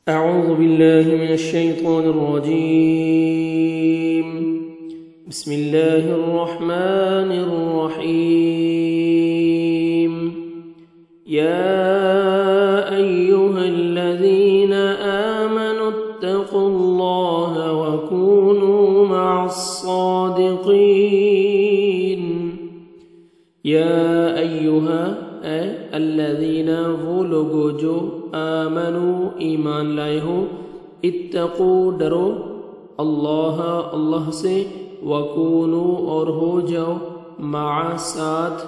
أعوذ بالله من الشيطان الرجيم. بسم الله الرحمن الرحيم. يا أيها الذين آمنوا اتقوا الله وكونوا مع الصادقين. يا أيها الذين وہ لوگ جو آمنوا ایمان لائے ہو، اتقوا ڈرو، اللہ سے، وکونوا اور ہو جاؤ، مع ساتھ،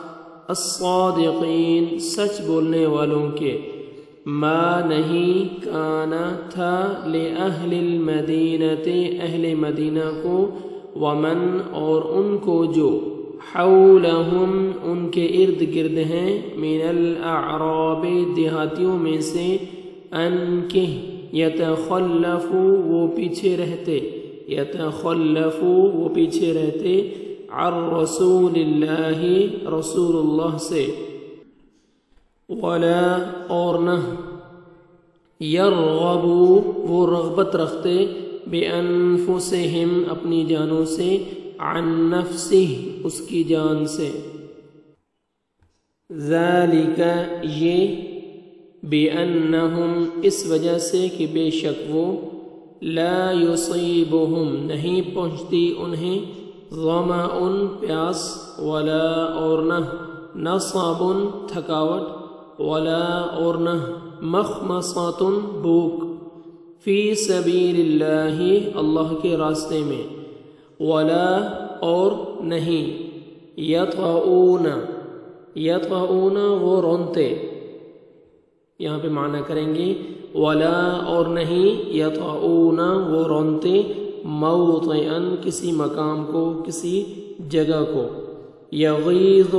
الصادقین سچ بولنے والوں کے. ما نہیں کانا تھا لأہل المدینۃ اہل مدینہ کو، ومن اور ان کو جو حولہم ان کے ارد گرد ہیں، من الاعراب دیہاتیوں میں سے، ان کے یتخلفوا وہ پیچھے رہتے، یتخلفوا وہ پیچھے رہتے، عن رسول اللہ رسول اللہ سے، ولا اور نہ، یرغبوا وہ رغبت رکھتے، بانفسہم اپنی جانوں سے، عن نفسہ اس کی جان سے. ذالک یہ، بأنہم اس وجہ سے کہ بے شک وہ، لا یصیبہم نہیں پہنچتی انہیں، ظمأ پیاس، ولا اور نہ، نصب تھکاوٹ، ولا اور نہ، مخمصۃ بھوک، فی سبیل اللہ اللہ کے راستے میں، ولا اور نہیں، یطعون وہ رونتے، یہاں پہ معنی کریں گے ولا اور نہیں، یطعون وہ رونتے، موطئا کسی مقام کو، کسی جگہ کو، یغیظ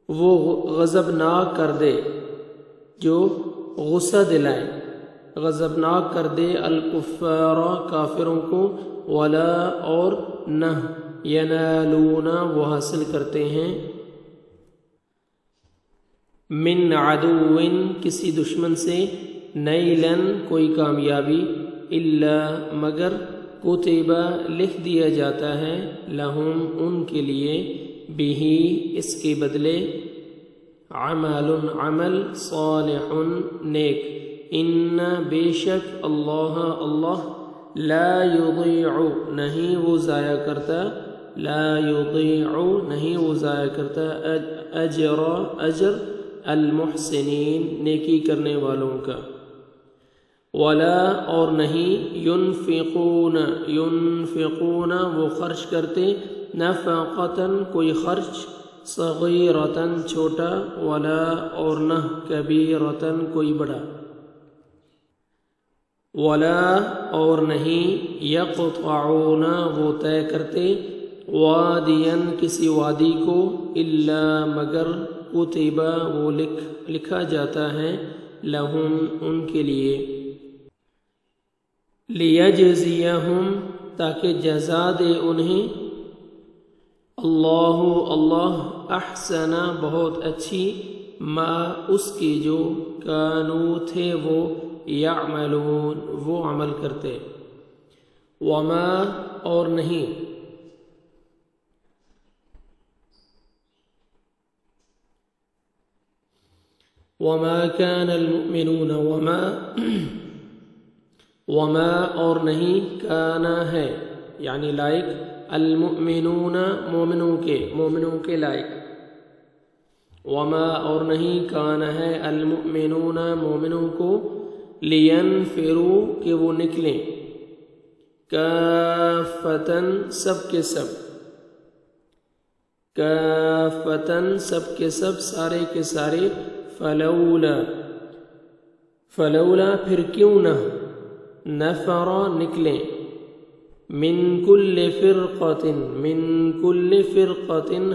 وہ غضبناک کر دے، جو غصہ دلائے، غضبناک کر دے، الکفار کافروں کو، ولا اور نہ، ینالون وہ حاصل کرتے ہیں، من عدو کسی دشمن سے، نیلا کوئی کامیابی، الا مگر، کتب لکھ دیا جاتا ہے، لہم ان کے لیے، بہ اس کے بدلے، عمل عمل، صالح نیک، ان بے شک اللہ لا یضیع نہیں وہ ضائع کرتا، لا یضیع نہیں وہ ضائع کرتا، اجر المحسنین نیکی کرنے والوں کا. ولا اور نہیں، ینفقون وہ خرچ کرتے، نفقتاً کوئی خرچ، صغیرتاً چھوٹا، ولا اور نہ، کبیرتاً کوئی بڑا، ولا اور نہیں، یقطعون وہ طے کرتے، وادیاً کسی وادی کو، الا مگر، کتب وہ لکھا جاتا ہے، لہم ان کے لیے، لیجزیہم تاکہ جزا دے انہیں، اللہ احسن بہت اچھی، ما اس کی جو، کانوا تھے وہ، یعملون وہ عمل کرتے. وما اور نہیں، وما كان المؤمنون وما اور نہیں، کانا ہے یعنی لائق، المؤمنون مومنوں کے لائق، وما اور نہیں، کانا ہے، المؤمنون مومنوں کو، لینفروا کہ وہ نکلیں، کافتن سب کے سب، کافتن سب کے سب، سارے کے سارے، فلولا پھر کیوں نہ، نفر نکلیں، من کل فرقۃ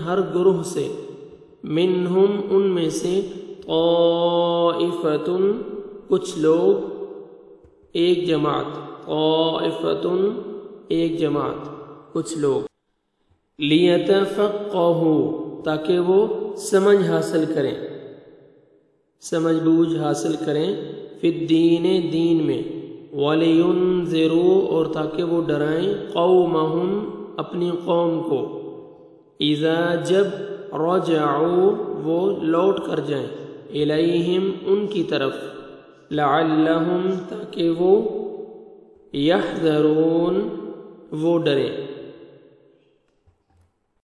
ہر گروہ سے، منہم ان میں سے، طائفۃ کچھ لوگ، ایک جماعت، طائفۃ ایک جماعت، کچھ لوگ، لیتفقہوا تاکہ وہ سمجھ حاصل کریں، سمجھ بوجھ حاصل کریں، فی الدین دین میں، وَلِيُنذِرُوا اور تاکہ وہ ڈرائیں قومہم اپنی قوم کو، اذا جب رجعوا وہ لوٹ کر جائیں، الیہم ان کی طرف، لعلہم تاکہ وہ یحذرون وہ ڈریں۔